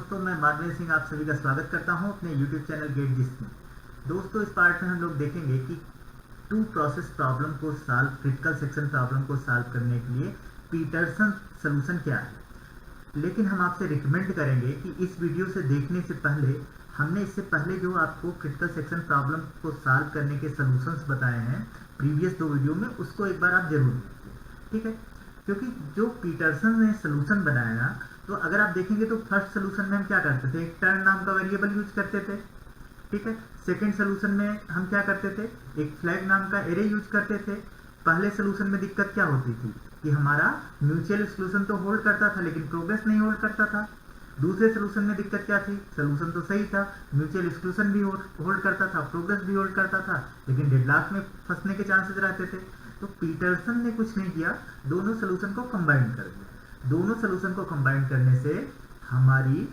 दोस्तों, मैं माधवेंद्र सिंह आप सभी का स्वागत करता हूं अपने YouTube चैनल गेट जिस में। दोस्तों, इस पार्ट में हम लोग देखेंगे कि टू प्रोसेस प्रॉब्लम को सॉल्व, क्रिटिकल सेक्शन प्रॉब्लम को सॉल्व करने के लिए पीटरसन सॉल्यूशन क्या है। लेकिन हम आपसे रिकमेंड करेंगे कि इस वीडियो से देखने से पहले हमने इससे पहले जो आपको क्रिटिकल सेक्शन प्रॉब्लम को सॉल्व करने के सॉल्यूशंस बताए हैं प्रीवियस 2 वीडियो में, उसको एक बार आप जरूर देखिए, ठीक है। क्योंकि जो पीटरसन ने सॉल्यूशन बनाया, तो अगर आप देखेंगे तो फर्स्ट सॉल्यूशन में हम क्या करते थे, एक टर्न नाम का वेरिएबल यूज करते थे, ठीक है। सेकंड सॉल्यूशन में हम क्या करते थे, एक फ्लैग नाम का एरे यूज करते थे। पहले सॉल्यूशन में दिक्कत क्या होती थी कि हमारा म्यूचुअल एक्सक्लूजन तो होल्ड करता था लेकिन प्रोग्रेस नहीं होल्ड करता था। दूसरे सॉल्यूशन में दिक्कत क्या थी, सॉल्यूशन तो सही था, म्यूचुअल एक्सक्लूजन भी होल्ड करता था, प्रोग्रेस भी होल्ड करता था, लेकिन डेडलॉक में फंसने के चांसेस रहते थे। तो पीटरसन ने कुछ नहीं किया, दोनों सॉल्यूशन को कंबाइन कर दिया। दोनों सॉल्यूशन को कंबाइन करने से हमारी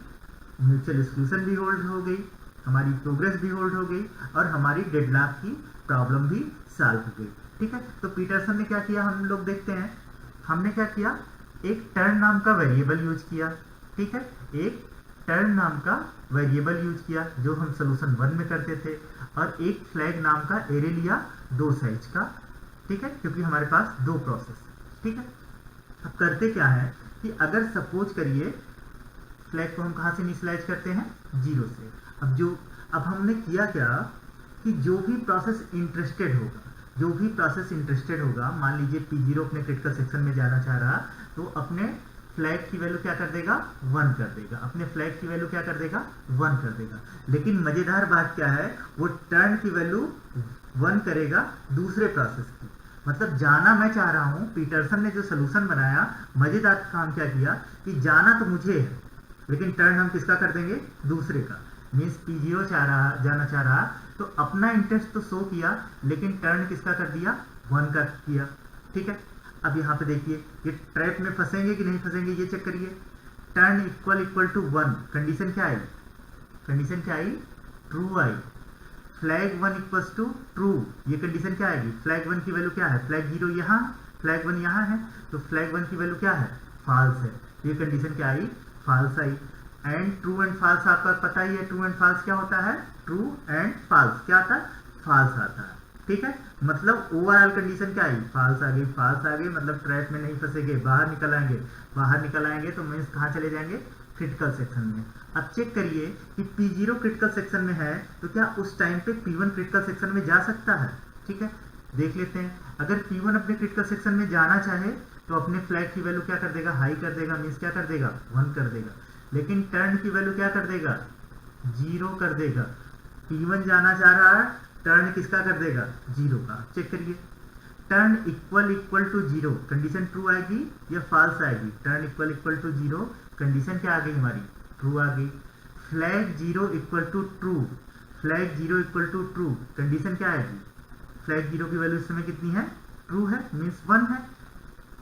म्यूचुअल एक्सक्लूजन भी होल्ड हो गई, हमारी प्रोग्रेस भी होल्ड हो गई और हमारी डेडलॉक की प्रॉब्लम भी सॉल्व हो गई, ठीक है। तो पीटरसन ने क्या किया, हम लोग देखते हैं। हमने क्या किया, एक टर्न नाम का वेरिएबल यूज किया, ठीक है। एक टर्न नाम का वेरिएबल यूज किया जो हम सॉल्यूशन 1 में करते थे, और एक फ्लैग नाम का एरे लिया 2 साइज का, ठीक है, क्योंकि हमारे पास 2 प्रोसेस, ठीक है। अब करते क्या है कि अगर सपोज करिए फ्लैग को हम कहां से इनिशियलाइज करते हैं, 0 से। अब हमने किया क्या कि जो भी प्रोसेस इंटरेस्टेड होगा, मान लीजिए P0 अपने क्रिटिकल सेक्शन में जाना चाह रहा, तो अपने फ्लैग की वैल्यू क्या कर देगा, 1 कर देगा। अपने फ्लैग की वैल्यू क्या कर देगा, 1 कर देगा। लेकिन मजेदार बात क्या है, वो टर्न की वैल्यू 1 करेगा दूसरे प्रोसेस की। मतलब जाना मैं चाह रहा हूं, पीटरसन ने जो सॉल्यूशन बनाया, मजेदार काम क्या किया कि जाना तो मुझे है लेकिन टर्न हम किसका कर देंगे, दूसरे का। मीन्स P0 जाना चाह रहा, तो अपना इंटरेस्ट तो शो किया लेकिन टर्न किसका कर दिया, 1 का किया, ठीक है। अब यहाँ पे देखिए, ये ट्रैप में फंसेंगे कि नहीं फंसेंगे ये चेक करिए। टर्न इक्वल टू 1, कंडीशन क्या आई, ट्रू आई। फ्लैग 1 इक्वल्स टू ट्रू, ये कंडीशन क्या आएगी, फ्लैग 1 की वैल्यू क्या है, फ्लैग 0 यहाँ, फ्लैग 1 यहाँ है, तो फ्लैग 1 की वैल्यू क्या है, फॉल्स है। ये कंडीशन क्या आई, फॉल्स आई। एंड ट्रू एंड फॉल्स आपका पता ही है, ट्रू एंड फॉल्स क्या होता है, ट्रू एंड फॉल्स क्या आता है, फॉल्स आता है, ठीक है। मतलब ओवरऑल कंडीशन क्या आई, फॉल्स आ गई, मतलब ट्रैप में नहीं फंसेंगे, बाहर निकल आएंगे तो मीन्स कहाँ चले जाएंगे, क्रिटिकल सेक्शन में। अब चेक करिए कि P0 क्रिटिकल सेक्शन में है, तो क्या उस टाइम पे P1 क्रिटिकल सेक्शन में जा सकता है, ठीक है। देख लेते हैं, अगर P1 अपने क्रिटिकल सेक्शन में जाना चाहे तो अपने फ्लैग की वैल्यू क्या कर देगा, हाई कर देगा, मीन्स क्या कर देगा, 1 कर देगा। लेकिन टर्न की वैल्यू क्या कर देगा, 0 कर देगा। P1 जाना चाह रहा है, टर्न किसका कर देगा, 0 का। चेक करिए, turn equal to 0, condition true आएगी या फॉल्स आएगी, टर्न इक्वल टू 0, कंडीशन क्या आ गई हमारी, ट्रू आ गई। Flag 0 equal to true, condition क्या आएगी, फ्लैग 0 की वैल्यू इस समय कितनी है, ट्रू है, मीन्स 1 है,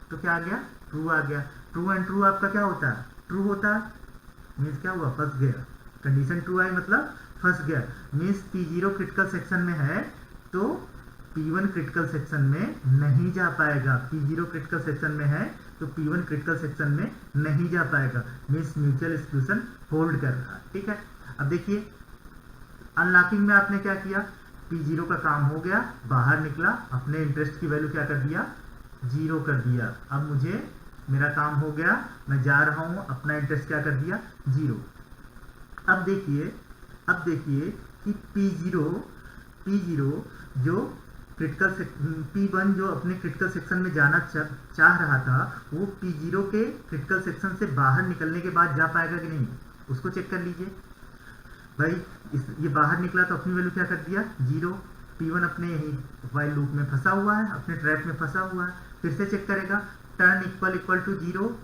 तो क्या आ गया, ट्रू आ गया। ट्रू एंड ट्रू आपका क्या होता है, ट्रू होता है, मीन्स क्या हुआ, फंस गया। कंडीशन ट्रू आई मतलब फंस गया, मीन्स P0 क्रिटिकल सेक्शन में है तो P1 क्रिटिकल सेक्शन में नहीं जा पाएगा। P0 क्रिटिकल सेक्शन में है तो P1 क्रिटिकल सेक्शन में नहीं जा पाएगा, मीन्स म्यूचुअल एक्सक्लूजन होल्ड कर रहा, ठीक है। अब देखिए, अनलॉकिंग में आपने क्या किया, P0 का काम हो गया, बाहर निकला, अपने इंटरेस्ट की वैल्यू क्या कर दिया, 0 कर दिया। अब मेरा काम हो गया, मैं जा रहा हूं, अपना इंटरेस्ट क्या कर दिया, 0। अब देखिए कि P0 जो क्रिटिकल P1 जो अपने क्रिटिकल सेक्शन में जाना चाह रहा था, वो P0 के क्रिटिकल सेक्शन से बाहर निकलने के बाद जा पाएगा कि नहीं, उसको चेक कर लीजिए भाई। ये बाहर निकला तो अपनी वैल्यू क्या कर दिया, 0। P1 अपने यही व्हाइल लूप में फंसा हुआ है, अपने ट्रैप में फंसा हुआ है, फिर से चेक करेगा, टर्न इक्वल टू 0,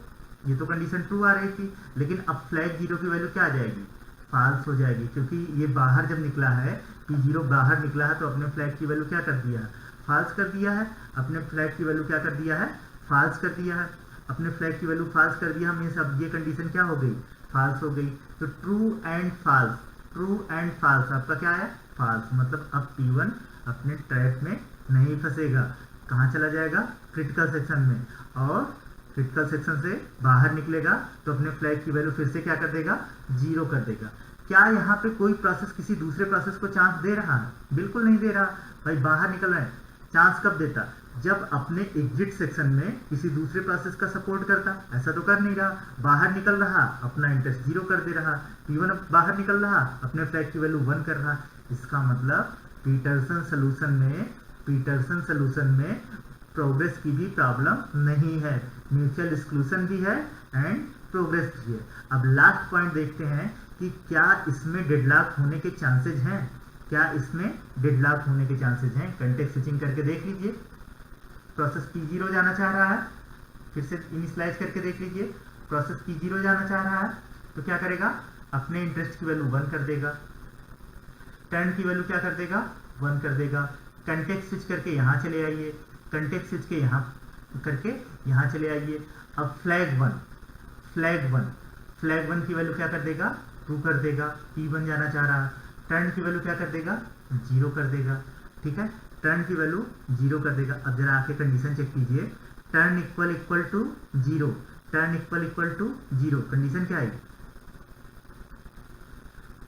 ये तो कंडीशन ट्रू आ रही थी, लेकिन अब फ्लैग 0 की वैल्यू क्या आ जाएगी, फॉल्स हो जाएगी, क्योंकि ये बाहर जब निकला है, P0 बाहर निकला है, तो अपने फ्लैग की वैल्यू क्या कर दिया है, फॉल्स कर दिया है। अपने फ्लैग की वैल्यू क्या कर दिया है, फॉल्स कर दिया है। अपने फ्लैग की वैल्यू फॉल्स कर दिया, मीन्स अब ये कंडीशन क्या हो गई, फॉल्स हो गई। तो ट्रू एंड फॉल्स आपका क्या है, फॉल्स। मतलब अब P1 अपने ट्रैप में नहीं फंसेगा, कहाँ चला जाएगा, क्रिटिकल सेक्शन में, और क्रिटिकल सेक्शन से बाहर निकलेगा तो अपने फ्लैग की वैल्यू फिर से क्या कर देगा, 0 कर देगा। क्या यहाँ पे कोई प्रोसेस किसी दूसरे प्रोसेस को चांस दे रहा है? बिल्कुल नहीं दे रहा भाई, बाहर निकल रहा है। चांस कब देता? जब अपने एग्जिट सेक्शन में किसी दूसरे प्रोसेस का सपोर्ट करता। ऐसा तो कर नहीं रहा, बाहर निकल रहा, अपना इंटरेस्ट 0 कर दे रहा। P1 बाहर निकल रहा, अपने फ्लैग की वैल्यू 1 कर रहा। इसका मतलब पीटरसन सोल्यूशन में प्रोग्रेस की भी प्रॉब्लम नहीं है, म्यूचुअल एक्सक्लूजन भी है एंड प्रोग्रेस भी है। अब लास्ट पॉइंट देखते हैं कि क्या इसमें डेडलॉक होने के चांसेस हैं, क्या इसमें डेडलॉक होने के चांसेस हैं। कंटेक्स्ट स्विचिंग करके देख लीजिए। प्रोसेस P0 जाना चाह रहा है, फिर से इनिशियलाइज करके देख लीजिए। प्रोसेस P0 जाना चाह रहा है तो क्या करेगा, अपने इंटरेस्ट की वैल्यू 1 कर देगा, टर्न की वैल्यू क्या कर देगा, 1 कर देगा। कंटेक्स्ट स्विच करके यहाँ चले आइए, कंटेक्स्ट स्विच के यहाँ करके यहाँ चले आइए। अब फ्लैग 1 की वैल्यू क्या कर देगा, 2 कर देगा। P1 जाना चाह रहा है, टर्न की वैल्यू क्या कर देगा, 0 कर देगा। ठीक है, टर्न की वैल्यू 0 कर देगा। अब जरा आके कंडीशन चेक कीजिए, turn equal to 0, turn equal to 0, condition क्या आई,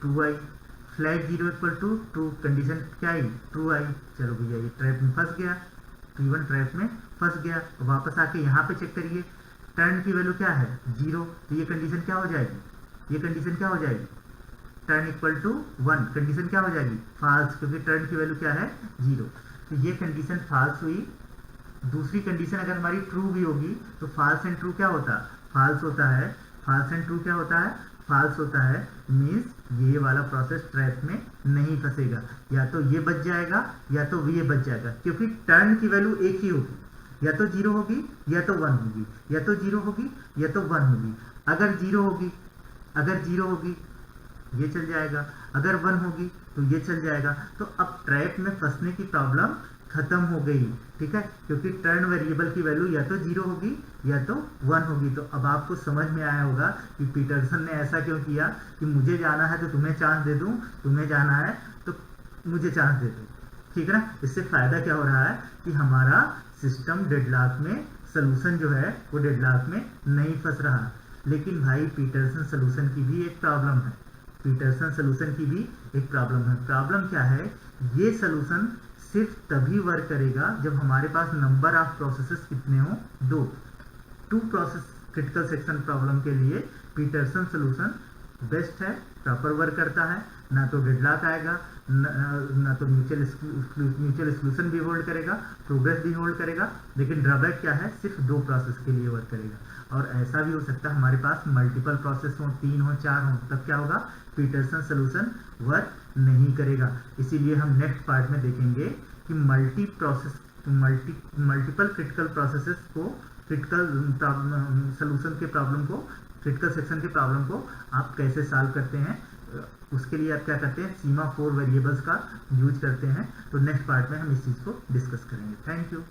ट्रू आई। Flag 0 equal to true, condition क्या आई, ट्रू आई। चलो भैया ये ट्रैप में फंस गया, P1 ट्रैप में फंस गया। वापस आके यहाँ पे चेक करिए, टर्न की वैल्यू क्या है, 0, तो ये कंडीशन क्या हो जाएगी, ये कंडीशन क्या हो जाएगी, टर्न इक्वल टू 1, कंडीशन क्या हो जाएगी, फॉल्स, क्योंकि टर्न की वैल्यू क्या है, 0। तो ये कंडीशन फॉल्स हुई। दूसरी कंडीशन अगर हमारी ट्रू भी होगी तो फॉल्स एंड ट्रू क्या होता है, फॉल्स होता है। फॉल्स एंड ट्रू क्या होता है, फॉल्स होता है। मीन्स ये वाला प्रोसेस ट्रैप में नहीं फंसेगा, या तो ये बच जाएगा या तो ये बच जाएगा, क्योंकि टर्न की वैल्यू एक ही होगी, या तो 0 होगी या तो 1 होगी, या तो 0 होगी या तो 1 होगी। अगर 0 होगी ये चल जाएगा, अगर 1 होगी तो ये चल जाएगा। तो अब ट्रैप में फंसने की प्रॉब्लम खत्म हो गई। ठीक है, क्योंकि टर्न वेरिएबल की वैल्यू या तो 0 होगी या तो 1 होगी। तो अब आपको समझ में आया होगा कि पीटरसन ने ऐसा क्यों किया कि मुझे जाना है तो तुम्हें चांस दे दूं, तुम्हें जाना है तो मुझे चांस दे दो। ठीक है ना, इससे फायदा क्या हो रहा है कि हमारा सिस्टम डेडलॉक में, सोल्यूशन जो है वो डेडलॉक में नहीं फंस रहा। लेकिन भाई पीटरसन सोल्यूशन की भी एक प्रॉब्लम है, पीटरसन सोल्यूशन की भी एक प्रॉब्लम है। प्रॉब्लम क्या है, ये सोल्यूशन सिर्फ तभी वर्क करेगा जब हमारे पास नंबर ऑफ प्रोसेसेस कितने हो, 2 प्रोसेस क्रिटिकल सेक्शन प्रॉब्लम के लिए पीटरसन सोल्यूशन बेस्ट है, प्रॉपर वर्क करता है। ना तो डेडलॉक आएगा, ना तो म्यूचुअल एक्सक्लूजन भी होल्ड करेगा, प्रोग्रेस भी होल्ड करेगा। लेकिन ड्रॉबैक क्या है, सिर्फ 2 प्रोसेस के लिए वर्क करेगा। और ऐसा भी हो सकता है हमारे पास मल्टीपल प्रोसेस हो, 3 हो, 4 हो, तब क्या होगा, पीटरसन सोल्यूशन वर्क नहीं करेगा। इसीलिए हम नेक्स्ट पार्ट में देखेंगे कि मल्टीपल क्रिटिकल प्रोसेसेस को, क्रिटिकल सोल्यूशन के प्रॉब्लम को, क्रिटिकल सेक्शन के प्रॉब्लम को आप कैसे सॉल्व करते हैं। उसके लिए आप क्या करते हैं, सीमा 4 वेरिएबल्स का यूज करते हैं। तो नेक्स्ट पार्ट में हम इस चीज़ को डिस्कस करेंगे। Thank you.